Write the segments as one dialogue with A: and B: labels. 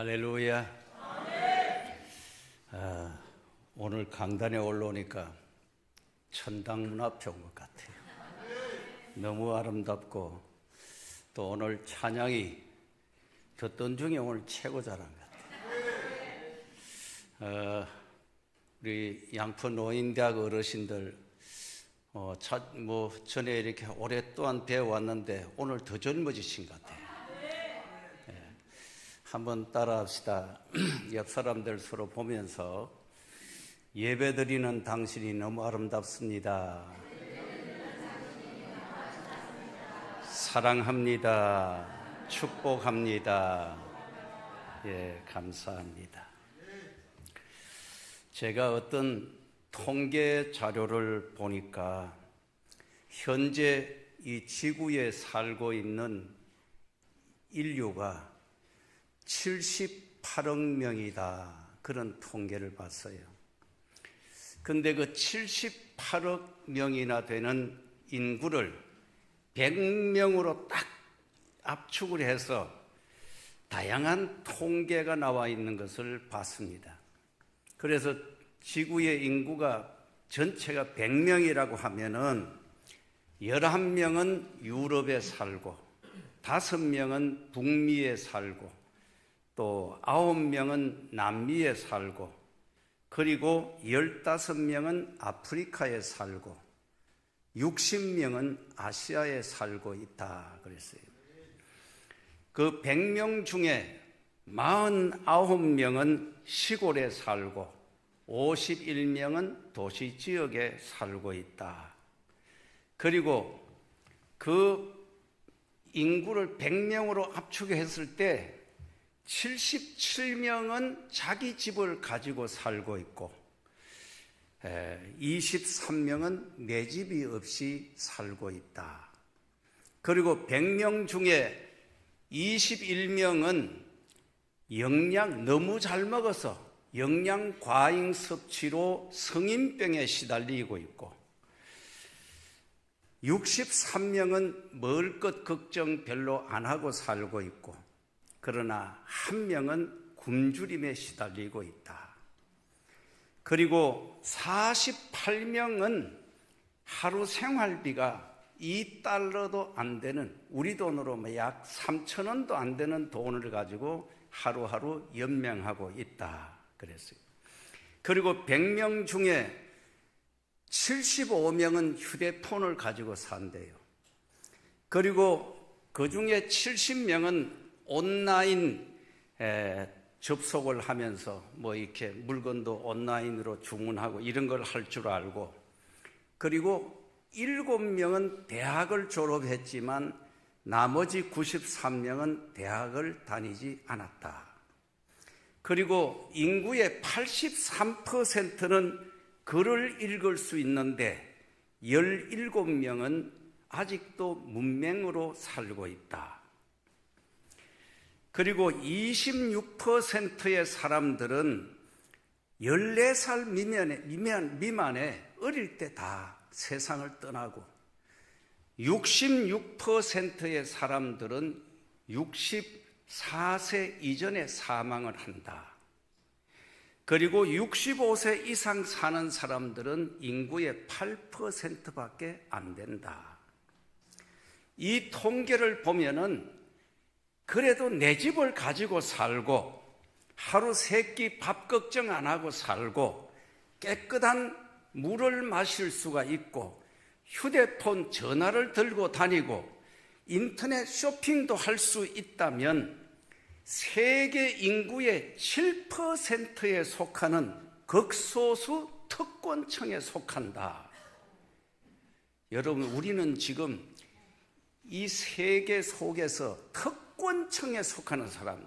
A: 할렐루야. 오늘 강단에 올라오니까 천당문 앞에 온 것 같아요. 너무 아름답고 또 오늘 찬양이 듣던 중에 오늘 최고 잘한 것 같아요. 우리 양포 노인대학 어르신들 전에 이렇게 오랫동안 배워왔는데 오늘 더 젊어지신 것 같아요. 한번 따라합시다. 옆 사람들 서로 보면서 예배드리는 당신이 너무 아름답습니다. 사랑합니다. 축복합니다. 예, 감사합니다. 제가 어떤 통계 자료를 보니까 현재 이 지구에 살고 있는 인류가 78억 명이다. 그런 통계를 봤어요. 근데 그 78억 명이나 되는 인구를 100명으로 딱 압축을 해서 다양한 통계가 나와 있는 것을 봤습니다. 그래서 지구의 인구가 전체가 100명이라고 하면은 11명은 유럽에 살고 5명은 북미에 살고 또 9명은 남미에 살고 그리고 15명은 아프리카에 살고 60명은 아시아에 살고 있다 그랬어요. 그 100명 중에 49명은 시골에 살고 51명은 도시 지역에 살고 있다. 그리고 그 인구를 100명으로 압축했을 때 77명은 자기 집을 가지고 살고 있고 23명은 내 집이 없이 살고 있다. 그리고 100명 중에 21명은 너무 잘 먹어서 영양 과잉 섭취로 성인병에 시달리고 있고 63명은 먹을 것 걱정 별로 안 하고 살고 있고 그러나 1명은 굶주림에 시달리고 있다. 그리고 48명은 하루 생활비가 $2도 안 되는 우리 돈으로 약 3,000원도 안 되는 돈을 가지고 하루하루 연명하고 있다 그랬어요. 그리고 100명 중에 75명은 휴대폰을 가지고 산대요. 그리고 그 중에 70명은 온라인 접속을 하면서 이렇게 물건도 온라인으로 주문하고 이런 걸 할 줄 알고 그리고 7명은 대학을 졸업했지만 나머지 93명은 대학을 다니지 않았다. 그리고 인구의 83%는 글을 읽을 수 있는데 17명은 아직도 문맹으로 살고 있다. 그리고 26%의 사람들은 14살 미만에 어릴 때 다 세상을 떠나고 66%의 사람들은 64세 이전에 사망을 한다. 그리고 65세 이상 사는 사람들은 인구의 8%밖에 안 된다. 이 통계를 보면은 그래도 내 집을 가지고 살고 하루 세 끼 밥 걱정 안 하고 살고 깨끗한 물을 마실 수가 있고 휴대폰 전화를 들고 다니고 인터넷 쇼핑도 할 수 있다면 세계 인구의 7%에 속하는 극소수 특권층에 속한다. 여러분, 우리는 지금 이 세계 속에서 특권층에 속하는 사람들,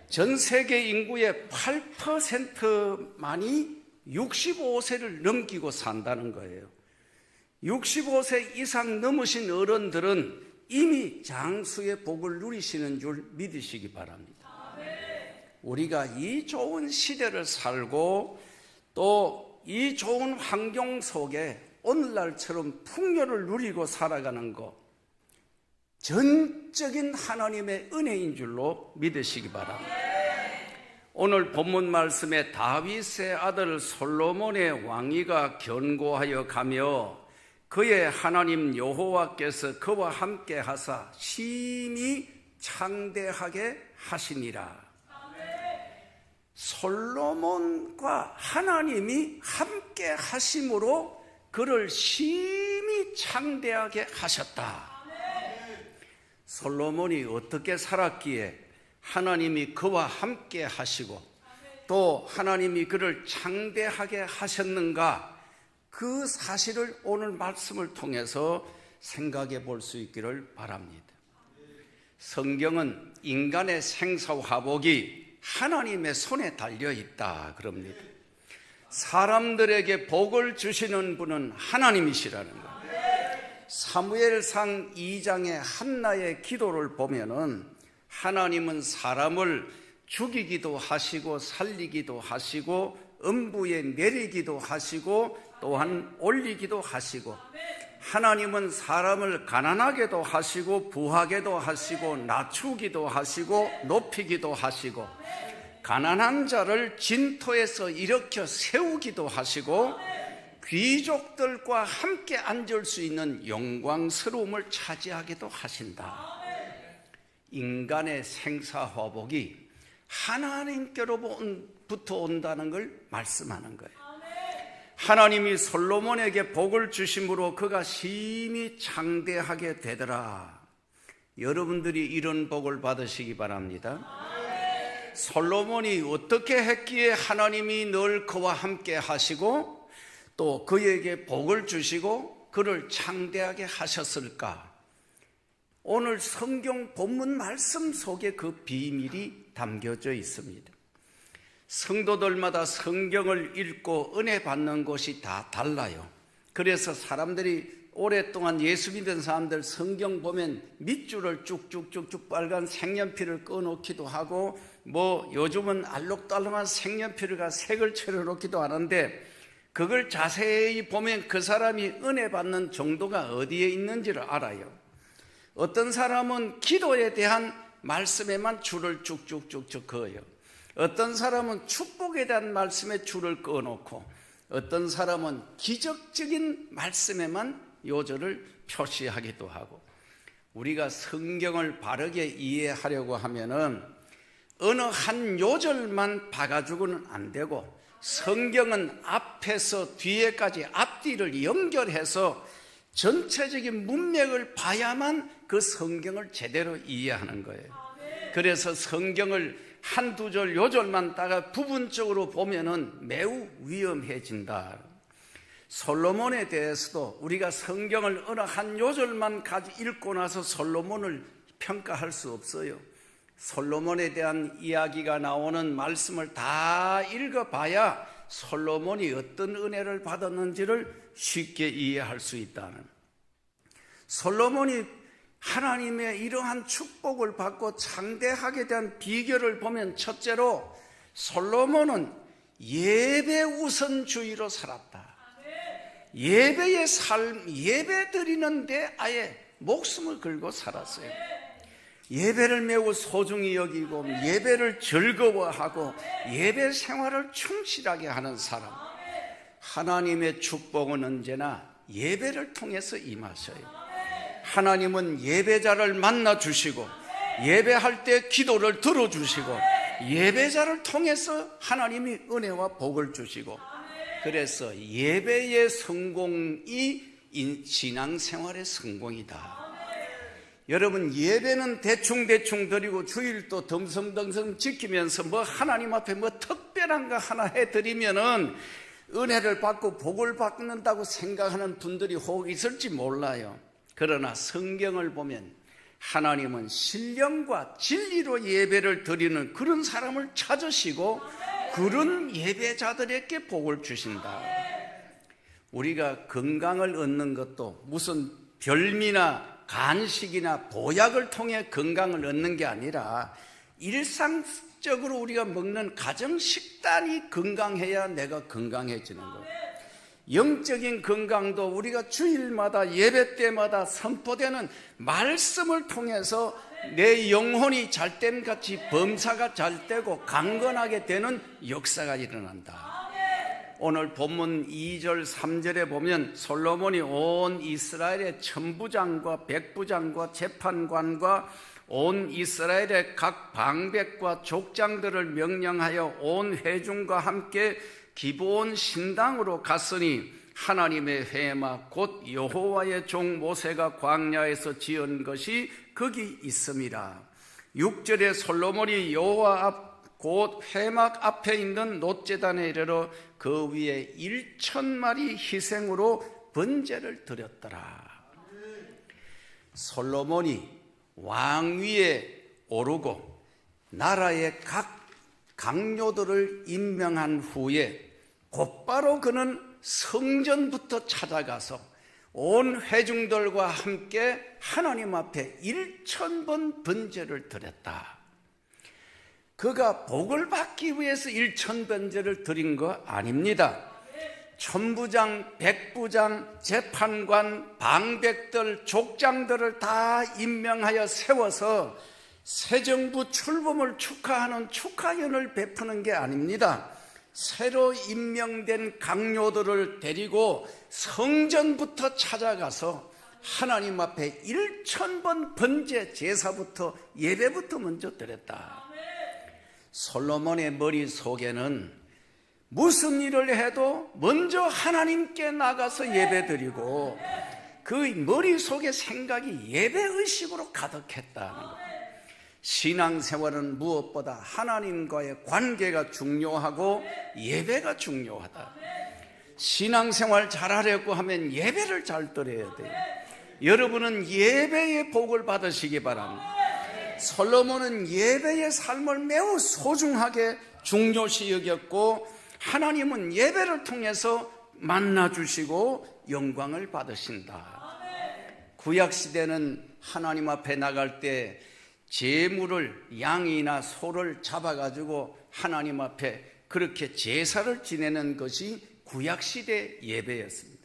A: 전 세계 인구의 8%만이 65세를 넘기고 산다는 거예요. 65세 이상 넘으신 어른들은 이미 장수의 복을 누리시는 줄 믿으시기 바랍니다. 우리가 이 좋은 시대를 살고 또 이 좋은 환경 속에 오늘날처럼 풍요를 누리고 살아가는 것, 전적인 하나님의 은혜인 줄로 믿으시기 바랍니다. 오늘 본문 말씀에 다윗의 아들 솔로몬의 왕위가 견고하여 가며 그의 하나님 여호와께서 그와 함께 하사 심히 창대하게 하시니라. 솔로몬과 하나님이 함께 하심으로 그를 심히 창대하게 하셨다. 솔로몬이 어떻게 살았기에 하나님이 그와 함께 하시고 또 하나님이 그를 창대하게 하셨는가, 그 사실을 오늘 말씀을 통해서 생각해 볼 수 있기를 바랍니다. 성경은 인간의 생사화복이 하나님의 손에 달려 있다 그럽니다. 사람들에게 복을 주시는 분은 하나님이시라는 거예요. 사무엘상 2장의 한나의 기도를 보면은 하나님은 사람을 죽이기도 하시고 살리기도 하시고 음부에 내리기도 하시고 또한 올리기도 하시고, 하나님은 사람을 가난하게도 하시고 부하게도 하시고 낮추기도 하시고 높이기도 하시고 가난한 자를 진토에서 일으켜 세우기도 하시고 귀족들과 함께 앉을 수 있는 영광스러움을 차지하기도 하신다. 인간의 생사화복이 하나님께로부터 온다는 걸 말씀하는 거예요. 하나님이 솔로몬에게 복을 주심으로 그가 심히 창대하게 되더라. 여러분들이 이런 복을 받으시기 바랍니다. 솔로몬이 어떻게 했기에 하나님이 늘 그와 함께 하시고 또 그에게 복을 주시고 그를 창대하게 하셨을까? 오늘 성경 본문 말씀 속에 그 비밀이 담겨져 있습니다. 성도들마다 성경을 읽고 은혜 받는 곳이 다 달라요. 그래서 사람들이 오랫동안 예수 믿은 사람들 성경 보면 밑줄을 쭉쭉쭉쭉 빨간 색연필을 꺼놓기도 하고 뭐 요즘은 알록달록한 색연필과 색을 칠해놓기도 하는데, 그걸 자세히 보면 그 사람이 은혜 받는 정도가 어디에 있는지를 알아요. 어떤 사람은 기도에 대한 말씀에만 줄을 쭉쭉쭉쭉 그어요. 어떤 사람은 축복에 대한 말씀에 줄을 꺼놓고 어떤 사람은 기적적인 말씀에만 요절을 표시하기도 하고, 우리가 성경을 바르게 이해하려고 하면은 어느 한 요절만 봐가지고는 안 되고 성경은 앞에서 뒤에까지 앞뒤를 연결해서 전체적인 문맥을 봐야만 그 성경을 제대로 이해하는 거예요. 그래서 성경을 한두 절 요절만 따가 부분적으로 보면은 매우 위험해진다. 솔로몬에 대해서도 우리가 성경을 어느 한 요절만 읽고 나서 솔로몬을 평가할 수 없어요. 솔로몬에 대한 이야기가 나오는 말씀을 다 읽어봐야 솔로몬이 어떤 은혜를 받았는지를 쉽게 이해할 수 있다는. 솔로몬이 하나님의 이러한 축복을 받고 창대하게 대한 비결을 보면, 첫째로 솔로몬은 예배 우선주의로 살았다. 예배의 삶, 예배 드리는데 아예 목숨을 걸고 살았어요. 예배를 매우 소중히 여기고 예배를 즐거워하고 예배 생활을 충실하게 하는 사람. 하나님의 축복은 언제나 예배를 통해서 임하셔요. 하나님은 예배자를 만나 주시고 예배할 때 기도를 들어주시고 예배자를 통해서 하나님이 은혜와 복을 주시고, 그래서 예배의 성공이 신앙생활의 성공이다. 여러분, 예배는 대충대충 드리고 주일도 덤성덤성 지키면서 뭐 하나님 앞에 뭐 특별한 거 하나 해드리면은 은혜를 받고 복을 받는다고 생각하는 분들이 혹 있을지 몰라요. 그러나 성경을 보면 하나님은 신령과 진리로 예배를 드리는 그런 사람을 찾으시고 그런 예배자들에게 복을 주신다. 우리가 건강을 얻는 것도 무슨 별미나 간식이나 보약을 통해 건강을 얻는 게 아니라 일상적으로 우리가 먹는 가정 식단이 건강해야 내가 건강해지는 거예요. 영적인 건강도 우리가 주일마다 예배 때마다 선포되는 말씀을 통해서 내 영혼이 잘됨 같이 범사가 잘되고 강건하게 되는 역사가 일어난다. 오늘 본문 2절 3절에 보면 솔로몬이 온 이스라엘의 천부장과 백부장과 재판관과 온 이스라엘의 각 방백과 족장들을 명령하여 온 회중과 함께 기브온 신당으로 갔으니 하나님의 회막 곧 여호와의 종 모세가 광야에서 지은 것이 거기 있음이라. 6절에 솔로몬이 여호와 앞 곧 회막 앞에 있는 놋제단에 이르러 그 위에 1,000마리 희생으로 번제를 드렸더라. 솔로몬이 왕위에 오르고 나라의 각 강요들을 임명한 후에 곧바로 그는 성전부터 찾아가서 온 회중들과 함께 하나님 앞에 1,000번 번제를 드렸다. 그가 복을 받기 위해서 1,000번제를 드린 거 아닙니다. 천부장, 백부장, 재판관, 방백들, 족장들을 다 임명하여 세워서 새 정부 출범을 축하하는 축하연을 베푸는 게 아닙니다. 새로 임명된 강요들을 데리고 성전부터 찾아가서 하나님 앞에 1,000번 번제 제사부터 예배부터 먼저 드렸다. 솔로몬의 머릿속에는 무슨 일을 해도 먼저 하나님께 나가서 예배드리고 그 머릿속의 생각이 예배의식으로 가득했다는 것. 신앙생활은 무엇보다 하나님과의 관계가 중요하고 예배가 중요하다. 신앙생활 잘하려고 하면 예배를 잘 드려야 돼요. 여러분은 예배의 복을 받으시기 바랍니다. 솔로몬은 예배의 삶을 매우 소중하게 중요시 여겼고 하나님은 예배를 통해서 만나주시고 영광을 받으신다. 구약시대는 하나님 앞에 나갈 때 제물을 양이나 소를 잡아가지고 하나님 앞에 그렇게 제사를 지내는 것이 구약시대 예배였습니다.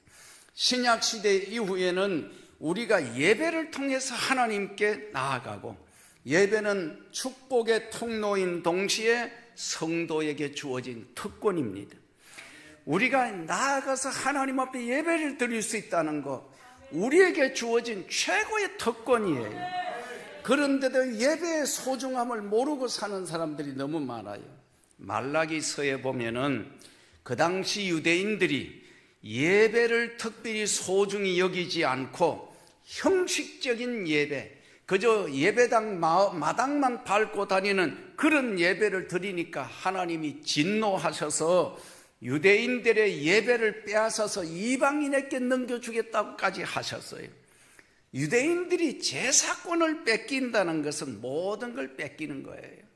A: 신약시대 이후에는 우리가 예배를 통해서 하나님께 나아가고 예배는 축복의 통로인 동시에 성도에게 주어진 특권입니다. 우리가 나아가서 하나님 앞에 예배를 드릴 수 있다는 것, 우리에게 주어진 최고의 특권이에요. 그런데도 예배의 소중함을 모르고 사는 사람들이 너무 많아요. 말라기서에 보면은 그 당시 유대인들이 예배를 특별히 소중히 여기지 않고 형식적인 예배, 그저 예배당 마당만 밟고 다니는 그런 예배를 드리니까 하나님이 진노하셔서 유대인들의 예배를 빼앗아서 이방인에게 넘겨주겠다고까지 하셨어요. 유대인들이 제사권을 뺏긴다는 것은 모든 걸 뺏기는 거예요.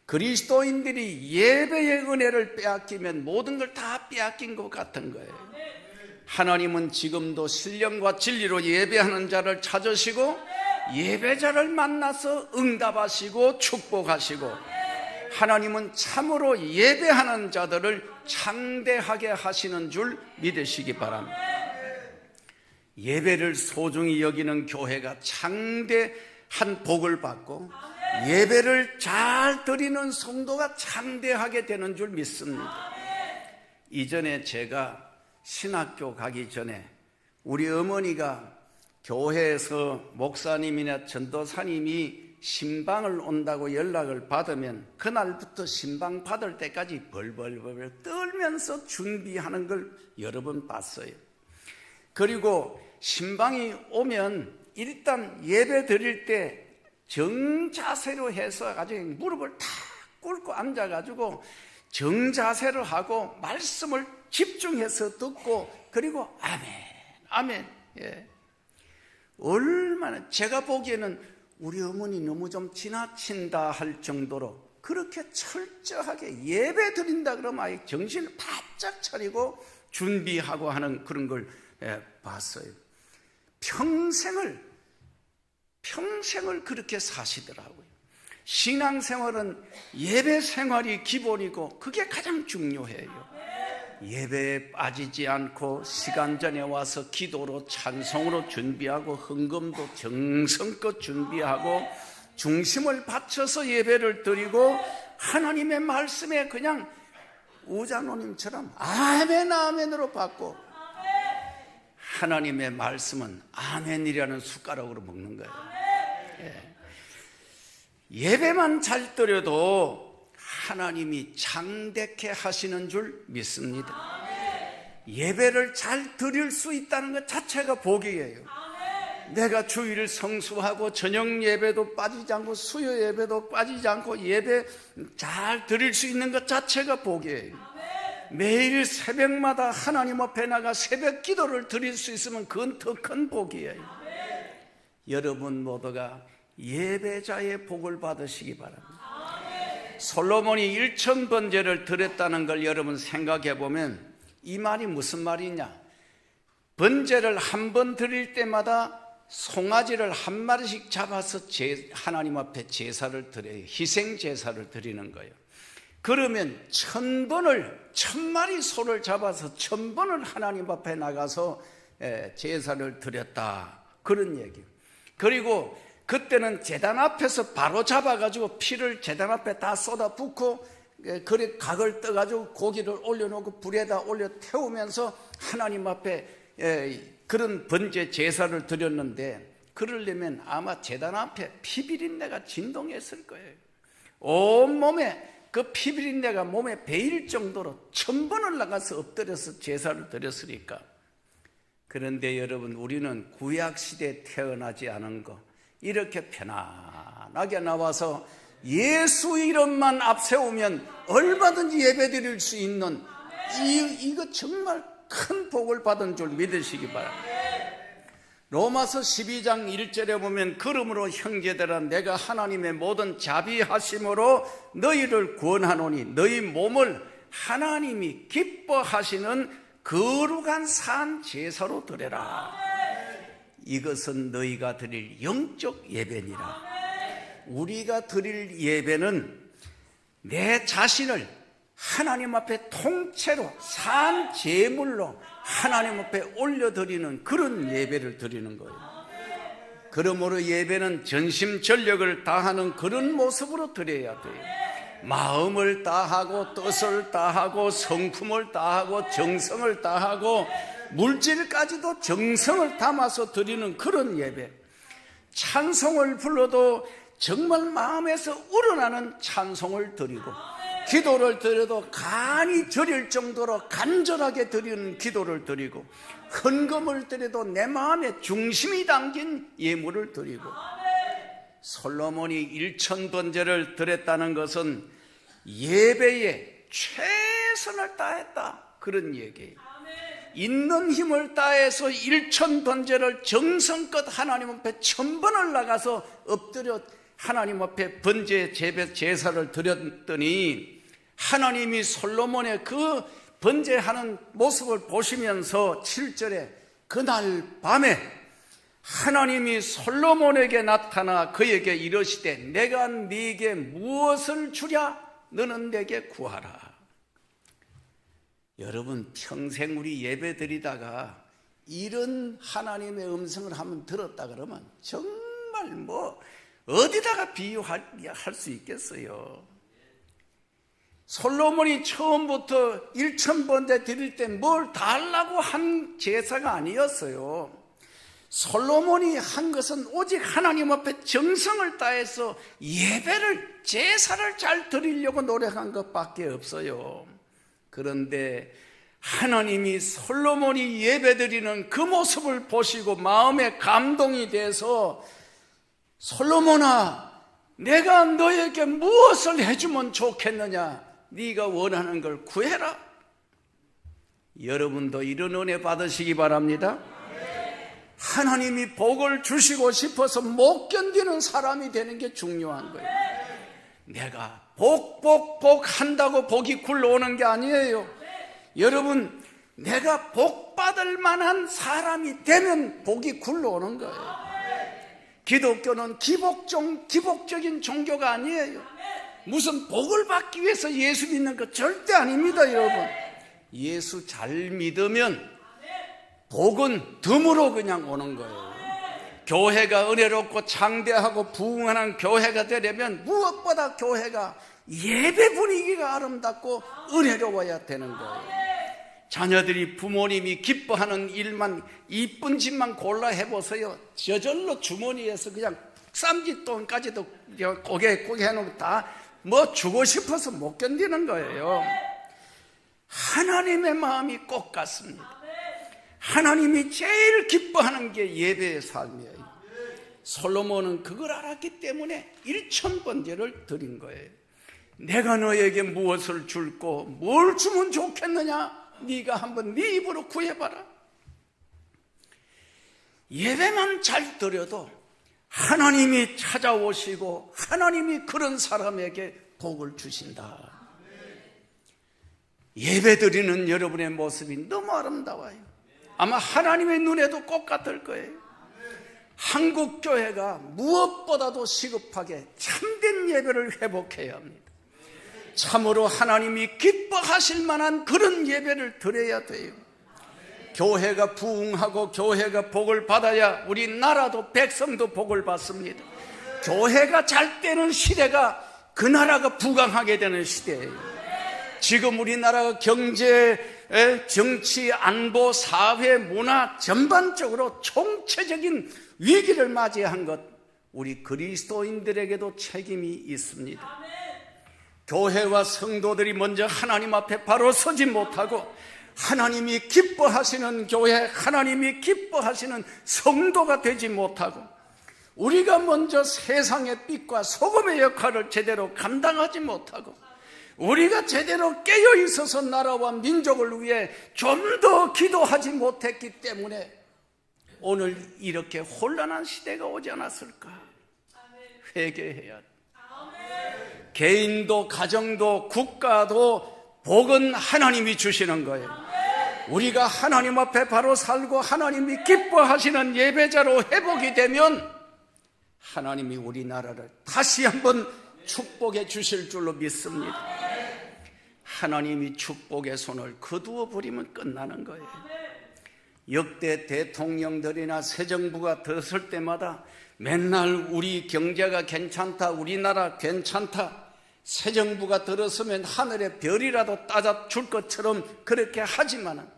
A: 그리스도인들이 예배의 은혜를 빼앗기면 모든 걸 다 빼앗긴 것 같은 거예요. 하나님은 지금도 신령과 진리로 예배하는 자를 찾으시고 예배자를 만나서 응답하시고 축복하시고 하나님은 참으로 예배하는 자들을 창대하게 하시는 줄 믿으시기 바랍니다. 예배를 소중히 여기는 교회가 창대한 복을 받고 예배를 잘 드리는 성도가 창대하게 되는 줄 믿습니다. 이전에 제가 신학교 가기 전에 우리 어머니가 교회에서 목사님이나 전도사님이 신방을 온다고 연락을 받으면 그날부터 신방 받을 때까지 벌벌벌 떨면서 준비하는 걸 여러 번 봤어요. 그리고 신방이 오면 일단 예배 드릴 때 정자세로 해서 아주 무릎을 탁 꿇고 앉아가지고 정자세를 하고 말씀을 집중해서 듣고 그리고 아멘, 아멘. 예. 얼마나 제가 보기에는 우리 어머니 너무 좀 지나친다 할 정도로 그렇게 철저하게 예배 드린다 그러면 아예 정신을 바짝 차리고 준비하고 하는 그런 걸 봤어요. 평생을 그렇게 사시더라고요. 신앙생활은 예배 생활이 기본이고 그게 가장 중요해요. 예배에 빠지지 않고 시간 전에 와서 기도로 찬송으로 준비하고 헌금도 정성껏 준비하고 중심을 바쳐서 예배를 드리고 하나님의 말씀에 그냥 우자노님처럼 아멘 아멘으로 받고 하나님의 말씀은 아멘이라는 숟가락으로 먹는 거예요. 예배만 잘 드려도 하나님이 장대케 하시는 줄 믿습니다. 예배를 잘 드릴 수 있다는 것 자체가 복이에요. 내가 주일 성수하고 저녁 예배도 빠지지 않고 수요 예배도 빠지지 않고 예배 잘 드릴 수 있는 것 자체가 복이에요. 매일 새벽마다 하나님 앞에 나가 새벽 기도를 드릴 수 있으면 그건 더 큰 복이에요. 여러분 모두가 예배자의 복을 받으시기 바랍니다. 솔로몬이 1000번제를 드렸다는 걸 여러분 생각해 보면 이 말이 무슨 말이냐? 번제를 한 번 드릴 때마다 송아지를 한 마리씩 잡아서 하나님 앞에 제사를 드려요. 희생 제사를 드리는 거예요. 그러면 1000마리 소를 잡아서 1000번을 하나님 앞에 나가서 제사를 드렸다, 그런 얘기예요. 그리고 그때는 제단 앞에서 바로 잡아가지고 피를 제단 앞에 다 쏟아붓고 그래 각을 떠가지고 고기를 올려놓고 불에다 올려 태우면서 하나님 앞에 그런 번제 제사를 드렸는데, 그러려면 아마 제단 앞에 피비린내가 진동했을 거예요. 온몸에 그 피비린내가 몸에 배일 정도로 1000번을 나가서 엎드려서 제사를 드렸으니까. 그런데 여러분, 우리는 구약시대에 태어나지 않은 거 이렇게 편안하게 나와서 예수 이름만 앞세우면 얼마든지 예배 드릴 수 있는 이거 정말 큰 복을 받은 줄 믿으시기 바랍니다. 로마서 12장 1절에 보면 그러므로 형제들아 내가 하나님의 모든 자비하심으로 너희를 구원하노니 너희 몸을 하나님이 기뻐하시는 거룩한 산 제사로 드려라. 이것은 너희가 드릴 영적 예배니라. 우리가 드릴 예배는 내 자신을 하나님 앞에 통째로 산 제물로 하나님 앞에 올려드리는 그런 예배를 드리는 거예요. 그러므로 예배는 전심전력을 다하는 그런 모습으로 드려야 돼요. 마음을 다하고 뜻을 다하고 성품을 다하고 정성을 다하고 물질까지도 정성을 담아서 드리는 그런 예배. 찬송을 불러도 정말 마음에서 우러나는 찬송을 드리고, 기도를 드려도 간이 저릴 정도로 간절하게 드리는 기도를 드리고, 헌금을 드려도 내 마음에 중심이 담긴 예물을 드리고. 솔로몬이 1000번제를 드렸다는 것은 예배에 최선을 다했다, 그런 얘기예요. 있는 힘을 다해서 1000번제를 정성껏 하나님 앞에 1000번을 나가서 엎드려 하나님 앞에 번제 제사를 드렸더니 하나님이 솔로몬의 그 번제하는 모습을 보시면서 7절에 그날 밤에 하나님이 솔로몬에게 나타나 그에게 이르시되 내가 네게 무엇을 주랴? 너는 내게 구하라. 여러분, 평생 우리 예배 드리다가 이런 하나님의 음성을 한번 들었다 그러면 정말 어디다가 비유할 수 있겠어요? 솔로몬이 처음부터 1000번제 드릴 때 뭘 달라고 한 제사가 아니었어요. 솔로몬이 한 것은 오직 하나님 앞에 정성을 다해서 예배를, 제사를 잘 드리려고 노력한 것밖에 없어요. 그런데 하나님이 솔로몬이 예배드리는 그 모습을 보시고 마음에 감동이 돼서 솔로몬아, 내가 너에게 무엇을 해주면 좋겠느냐? 네가 원하는 걸 구해라. 여러분도 이런 은혜 받으시기 바랍니다. 하나님이 복을 주시고 싶어서 못 견디는 사람이 되는 게 중요한 거예요. 내가 복 한다고 복이 굴러오는 게 아니에요. 여러분, 내가 복 받을 만한 사람이 되면 복이 굴러오는 거예요. 기독교는 기복적인 종교가 아니에요. 무슨 복을 받기 위해서 예수 믿는 거 절대 아닙니다, 여러분. 예수 잘 믿으면 복은 덤으로 그냥 오는 거예요. 교회가 은혜롭고 창대하고 부흥하는 교회가 되려면 무엇보다 교회가 예배 분위기가 아름답고 은혜로워야 되는 거예요. 자녀들이 부모님이 기뻐하는 일만, 이쁜 짓만 골라 해보세요. 저절로 주머니에서 그냥 쌈짓돈까지도 고개 해놓고 다 뭐 주고 싶어서 못 견디는 거예요. 하나님의 마음이 꼭 같습니다. 하나님이 제일 기뻐하는 게 예배의 삶이에요. 솔로몬은 그걸 알았기 때문에 1000번제를 드린 거예요. 내가 너에게 무엇을 줄고 뭘 주면 좋겠느냐? 네가 한번 네 입으로 구해봐라. 예배만 잘 드려도 하나님이 찾아오시고 하나님이 그런 사람에게 복을 주신다. 예배 드리는 여러분의 모습이 너무 아름다워요. 아마 하나님의 눈에도 꼭 같을 거예요. 한국 교회가 무엇보다도 시급하게 참된 예배를 회복해야 합니다. 참으로 하나님이 기뻐하실 만한 그런 예배를 드려야 돼요. 교회가 부흥하고 교회가 복을 받아야 우리 나라도 백성도 복을 받습니다. 교회가 잘 되는 시대가 그 나라가 부강하게 되는 시대예요. 지금 우리나라가 경제, 정치, 안보, 사회, 문화 전반적으로 총체적인 위기를 맞이한 것, 우리 그리스도인들에게도 책임이 있습니다. 교회와 성도들이 먼저 하나님 앞에 바로 서지 못하고 하나님이 기뻐하시는 교회, 하나님이 기뻐하시는 성도가 되지 못하고 우리가 먼저 세상의 빛과 소금의 역할을 제대로 감당하지 못하고 우리가 제대로 깨어 있어서 나라와 민족을 위해 좀 더 기도하지 못했기 때문에 오늘 이렇게 혼란한 시대가 오지 않았을까? 회개해야 돼. 개인도 가정도 국가도 복은 하나님이 주시는 거예요. 우리가 하나님 앞에 바로 살고 하나님이 기뻐하시는 예배자로 회복이 되면 하나님이 우리나라를 다시 한번 축복해 주실 줄로 믿습니다. 하나님이 축복의 손을 거두어 버리면 끝나는 거예요. 역대 대통령들이나 새 정부가 들었을 때마다 맨날 우리 경제가 괜찮다, 우리나라 괜찮다, 새 정부가 들었으면 하늘의 별이라도 따져줄 것처럼 그렇게 하지만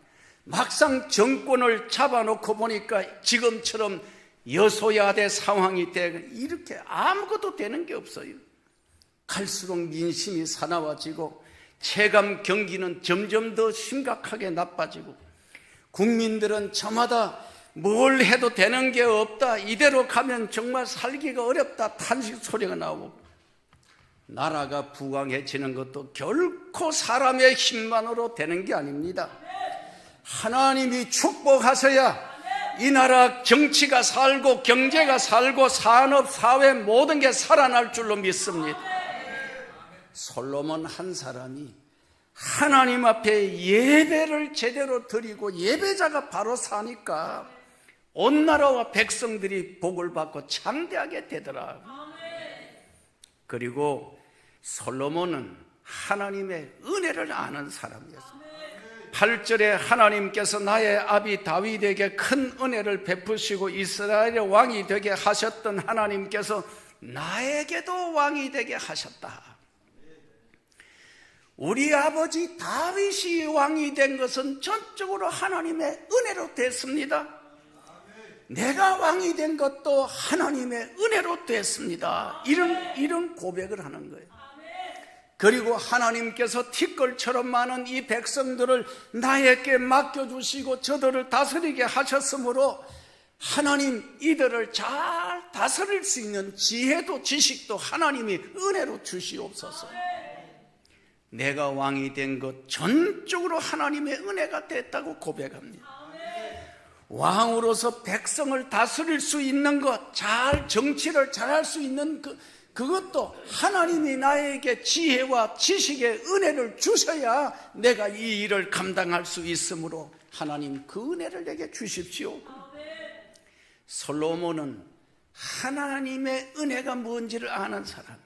A: 막상 정권을 잡아놓고 보니까 지금처럼 여소야대 상황이 되고 이렇게 아무것도 되는 게 없어요. 갈수록 민심이 사나워지고 체감 경기는 점점 더 심각하게 나빠지고 국민들은 저마다 뭘 해도 되는 게 없다, 이대로 가면 정말 살기가 어렵다 탄식 소리가 나오고 나라가 부강해지는 것도 결코 사람의 힘만으로 되는 게 아닙니다. 하나님이 축복하셔야 이 나라 정치가 살고 경제가 살고 산업, 사회 모든 게 살아날 줄로 믿습니다. 솔로몬 한 사람이 하나님 앞에 예배를 제대로 드리고 예배자가 바로 사니까 온 나라와 백성들이 복을 받고 창대하게 되더라. 그리고 솔로몬은 하나님의 은혜를 아는 사람이었습니다. 8절에 하나님께서 나의 아비 다윗에게 큰 은혜를 베푸시고 이스라엘의 왕이 되게 하셨던 하나님께서 나에게도 왕이 되게 하셨다. 우리 아버지 다윗이 왕이 된 것은 전적으로 하나님의 은혜로 됐습니다. 내가 왕이 된 것도 하나님의 은혜로 됐습니다. 이런 고백을 하는 거예요. 그리고 하나님께서 티끌처럼 많은 이 백성들을 나에게 맡겨주시고 저들을 다스리게 하셨으므로 하나님 이들을 잘 다스릴 수 있는 지혜도 지식도 하나님이 은혜로 주시옵소서. 내가 왕이 된 것 전적으로 하나님의 은혜가 됐다고 고백합니다. 왕으로서 백성을 다스릴 수 있는 것, 잘 정치를 잘할 수 있는 그것도 하나님이 나에게 지혜와 지식의 은혜를 주셔야 내가 이 일을 감당할 수 있으므로 하나님 그 은혜를 내게 주십시오. 솔로몬은 하나님의 은혜가 뭔지를 아는 사람.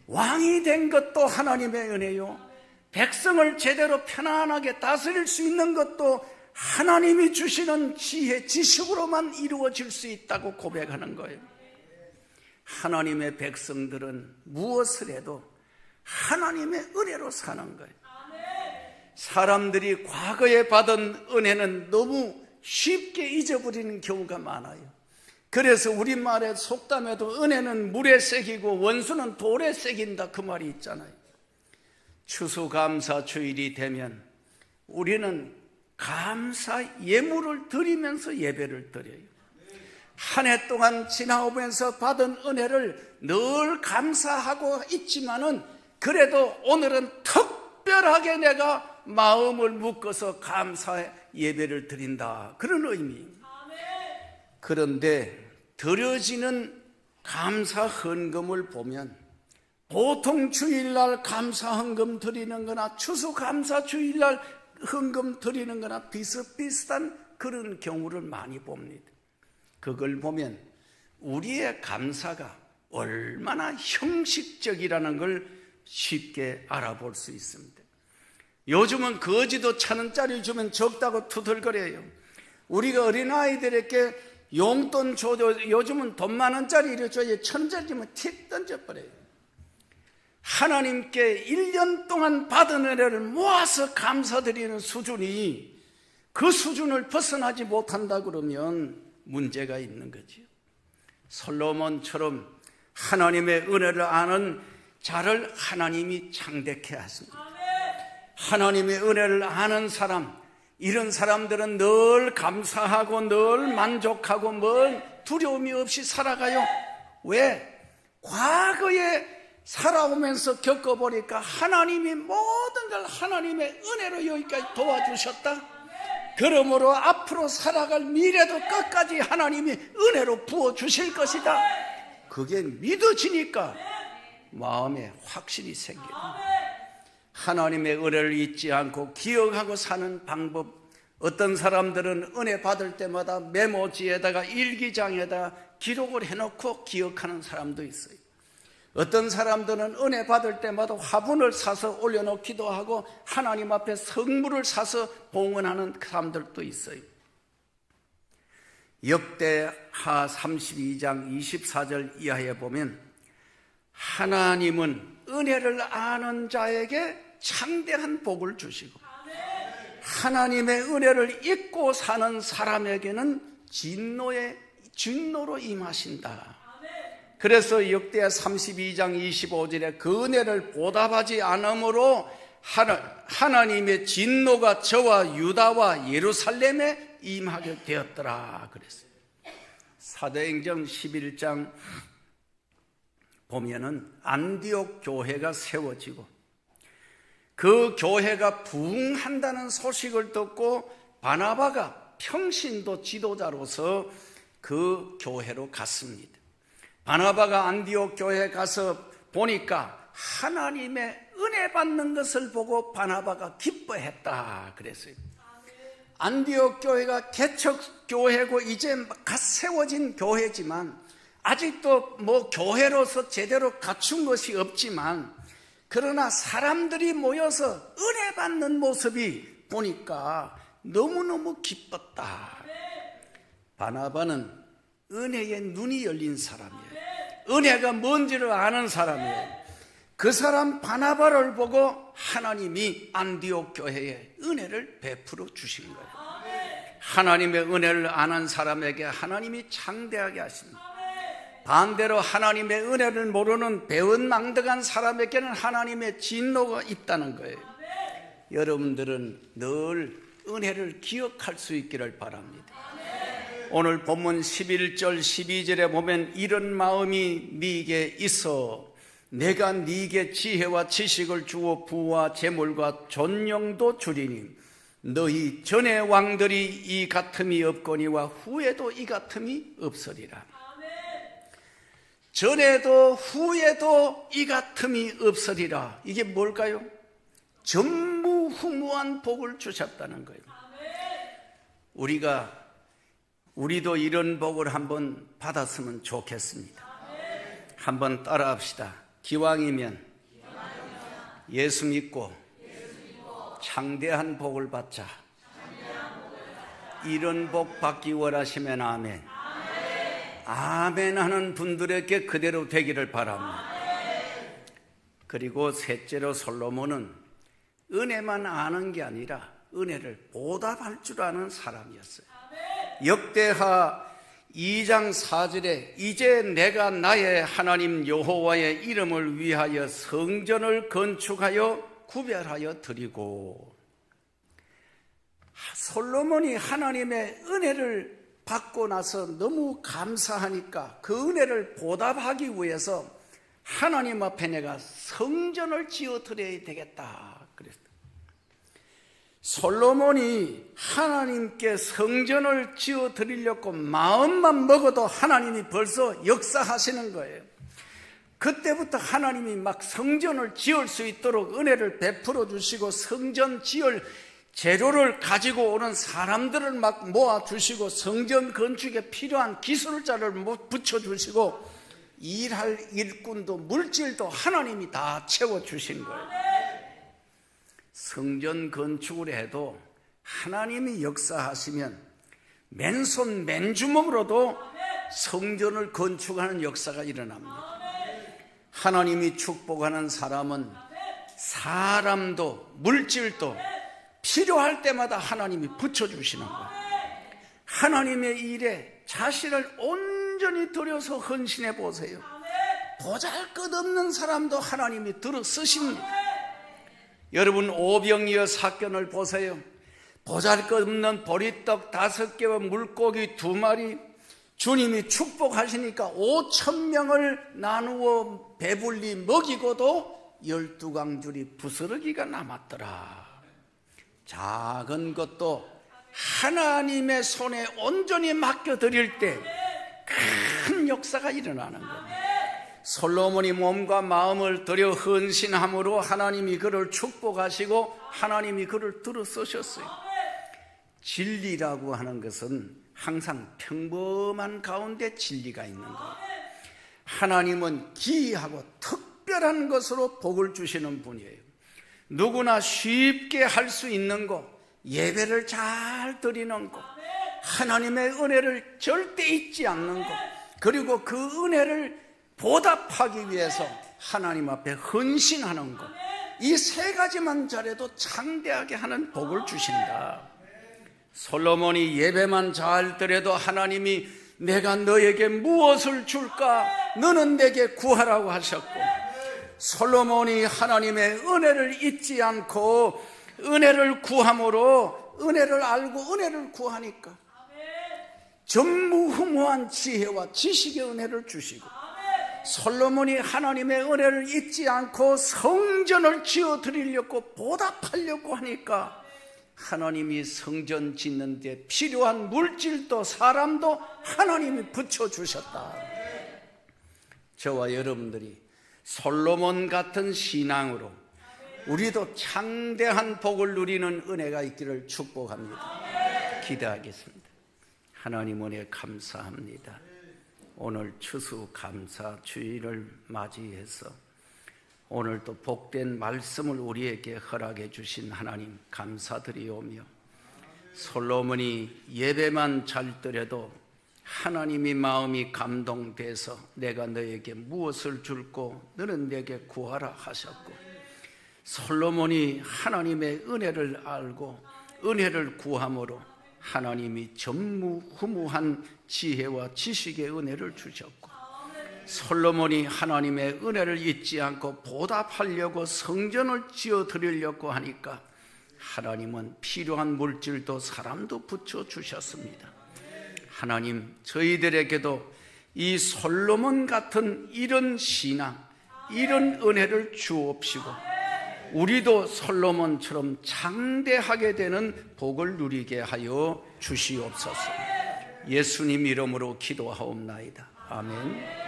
A: 왕이 된 것도 하나님의 은혜요, 백성을 제대로 편안하게 다스릴 수 있는 것도 하나님이 주시는 지혜, 지식으로만 이루어질 수 있다고 고백하는 거예요. 하나님의 백성들은 무엇을 해도 하나님의 은혜로 사는 거예요. 사람들이 과거에 받은 은혜는 너무 쉽게 잊어버리는 경우가 많아요. 그래서 우리말의 속담에도 은혜는 물에 새기고 원수는 돌에 새긴다, 그 말이 있잖아요. 추수감사 주일이 되면 우리는 감사 예물을 드리면서 예배를 드려요. 한 해 동안 지나오면서 받은 은혜를 늘 감사하고 있지만은 그래도 오늘은 특별하게 내가 마음을 묶어서 감사의 예배를 드린다, 그런 의미입니다. 그런데 드려지는 감사 헌금을 보면 보통 주일날 감사 헌금 드리는 거나 추수감사 주일날 헌금 드리는 거나 비슷비슷한 그런 경우를 많이 봅니다. 그걸 보면 우리의 감사가 얼마나 형식적이라는 걸 쉽게 알아볼 수 있습니다. 요즘은 거지도 1,000원짜리 주면 적다고 투덜거려요. 우리가 어린아이들에게 용돈 줘도 요즘은 돈 10,000원짜리를 줘야 1,000원짜리 주면 틱 던져버려요. 하나님께 1년 동안 받은 은혜를 모아서 감사드리는 수준이 그 수준을 벗어나지 못한다 그러면 문제가 있는 거죠. 솔로몬처럼 하나님의 은혜를 아는 자를 하나님이 창대케 하십니다. 하나님의 은혜를 아는 사람, 이런 사람들은 늘 감사하고 늘 만족하고 뭘 두려움이 없이 살아가요. 왜? 과거에 살아오면서 겪어보니까 하나님이 모든 걸 하나님의 은혜로 여기까지 도와주셨다. 그러므로 앞으로 살아갈 미래도 끝까지 하나님이 은혜로 부어주실 것이다. 그게 믿어지니까 마음에 확신이 생겨요. 하나님의 은혜를 잊지 않고 기억하고 사는 방법, 어떤 사람들은 은혜 받을 때마다 메모지에다가 일기장에다 기록을 해놓고 기억하는 사람도 있어요. 어떤 사람들은 은혜 받을 때마다 화분을 사서 올려놓기도 하고 하나님 앞에 성물을 사서 봉헌하는 사람들도 있어요. 역대하 32장 24절 이하에 보면 하나님은 은혜를 아는 자에게 창대한 복을 주시고 하나님의 은혜를 잊고 사는 사람에게는 진노로 임하신다. 그래서 역대하 32장 25절에 그 은혜를 보답하지 않으므로 하나님의 진노가 저와 유다와 예루살렘에 임하게 되었더라 그랬어요. 사도행전 11장 보면은 안디옥 교회가 세워지고 그 교회가 부흥한다는 소식을 듣고 바나바가 평신도 지도자로서 그 교회로 갔습니다. 바나바가 안디옥 교회에 가서 보니까 하나님의 은혜 받는 것을 보고 바나바가 기뻐했다 그랬어요. 안디옥 교회가 개척 교회고 이제 갓 세워진 교회지만 아직도 교회로서 제대로 갖춘 것이 없지만 그러나 사람들이 모여서 은혜 받는 모습이 보니까 너무너무 기뻤다. 바나바는 은혜의 눈이 열린 사람이에요. 은혜가 뭔지를 아는 사람이에요. 그 사람 바나바를 보고 하나님이 안디옥 교회에 은혜를 베풀어 주신 거예요. 하나님의 은혜를 아는 사람에게 하나님이 창대하게 하십니다. 반대로 하나님의 은혜를 모르는 배은망덕한 사람에게는 하나님의 진노가 있다는 거예요. 여러분들은 늘 은혜를 기억할 수 있기를 바랍니다. 오늘 본문 11절 12절에 보면 이런 마음이 네게 있어 내가 네게 지혜와 지식을 주어 부와 재물과 존영도 주리니 너희 전의 왕들이 이 같음이 없거니와 후에도 이 같음이 없으리라. 전에도 후에도 이 같음이 없으리라. 이게 뭘까요? 전무후무한 복을 주셨다는 거예요. 우리도 이런 복을 한번 받았으면 좋겠습니다. 한번 따라합시다. 기왕이면 예수 믿고 창대한 복을 받자. 이런 복 받기 원하시면 아멘. 아멘 하는 분들에게 그대로 되기를 바랍니다. 그리고 셋째로 솔로몬은 은혜만 아는 게 아니라 은혜를 보답할 줄 아는 사람이었어요. 역대하 2장 4절에 이제 내가 나의 하나님 여호와의 이름을 위하여 성전을 건축하여 구별하여 드리고, 솔로몬이 하나님의 은혜를 받고 나서 너무 감사하니까 그 은혜를 보답하기 위해서 하나님 앞에 내가 성전을 지어 드려야 되겠다 그랬어요. 솔로몬이 하나님께 성전을 지어 드리려고 마음만 먹어도 하나님이 벌써 역사하시는 거예요. 그때부터 하나님이 막 성전을 지을 수 있도록 은혜를 베풀어 주시고, 성전 지을 재료를 가지고 오는 사람들을 막 모아 주시고, 성전 건축에 필요한 기술자를 붙여 주시고, 일할 일꾼도 물질도 하나님이 다 채워 주신 거예요. 성전 건축을 해도 하나님이 역사하시면 맨손 맨주먹으로도 성전을 건축하는 역사가 일어납니다. 하나님이 축복하는 사람은 사람도 물질도 필요할 때마다 하나님이 붙여주시는 거예요. 하나님의 일에 자신을 온전히 들여서 헌신해 보세요. 보잘것없는 사람도 하나님이 들어 쓰십니다. 여러분, 오병이어 사건을 보세요. 보잘것없는 보리떡 5개와 물고기 2마리, 주님이 축복하시니까 5,000명을 나누어 배불리 먹이고도 12광줄이 부스러기가 남았더라. 작은 것도 하나님의 손에 온전히 맡겨드릴 때 큰 역사가 일어나는 겁니다. 솔로몬이 몸과 마음을 들여 헌신함으로 하나님이 그를 축복하시고 하나님이 그를 들어 쓰셨어요. 진리라고 하는 것은 항상 평범한 가운데 진리가 있는 거예요. 하나님은 기이하고 특별한 것으로 복을 주시는 분이에요. 누구나 쉽게 할 수 있는 것, 예배를 잘 드리는 것, 하나님의 은혜를 절대 잊지 않는 것, 그리고 그 은혜를 보답하기 위해서 하나님 앞에 헌신하는 것, 이 3가지만 잘해도 창대하게 하는 복을 주신다. 솔로몬이 예배만 잘 드려도 하나님이 내가 너에게 무엇을 줄까? 너는 내게 구하라고 하셨고, 솔로몬이 하나님의 은혜를 잊지 않고 은혜를 구함으로 은혜를 알고 은혜를 구하니까 전무후무한 지혜와 지식의 은혜를 주시고, 솔로몬이 하나님의 은혜를 잊지 않고 성전을 지어 드리려고 보답하려고 하니까 하나님이 성전 짓는 데 필요한 물질도 사람도 하나님이 붙여주셨다. 저와 여러분들이 솔로몬 같은 신앙으로 우리도 창대한 복을 누리는 은혜가 있기를 축복합니다. 기대하겠습니다. 하나님 은혜 감사합니다. 오늘 추수감사 주일을 맞이해서 오늘도 복된 말씀을 우리에게 허락해 주신 하나님 감사드리오며, 솔로몬이 예배만 잘 드려도 하나님이 마음이 감동돼서 내가 너에게 무엇을 줄고 너는 내게 구하라 하셨고, 솔로몬이 하나님의 은혜를 알고 은혜를 구함으로 하나님이 전무후무한 지혜와 지식의 은혜를 주셨고, 솔로몬이 하나님의 은혜를 잊지 않고 보답하려고 성전을 지어 드리려고 하니까 하나님은 필요한 물질도 사람도 붙여주셨습니다. 하나님, 저희들에게도 이 솔로몬 같은 이런 신앙, 이런 은혜를 주옵시고 우리도 솔로몬처럼 장대하게 되는 복을 누리게 하여 주시옵소서. 예수님 이름으로 기도하옵나이다. 아멘.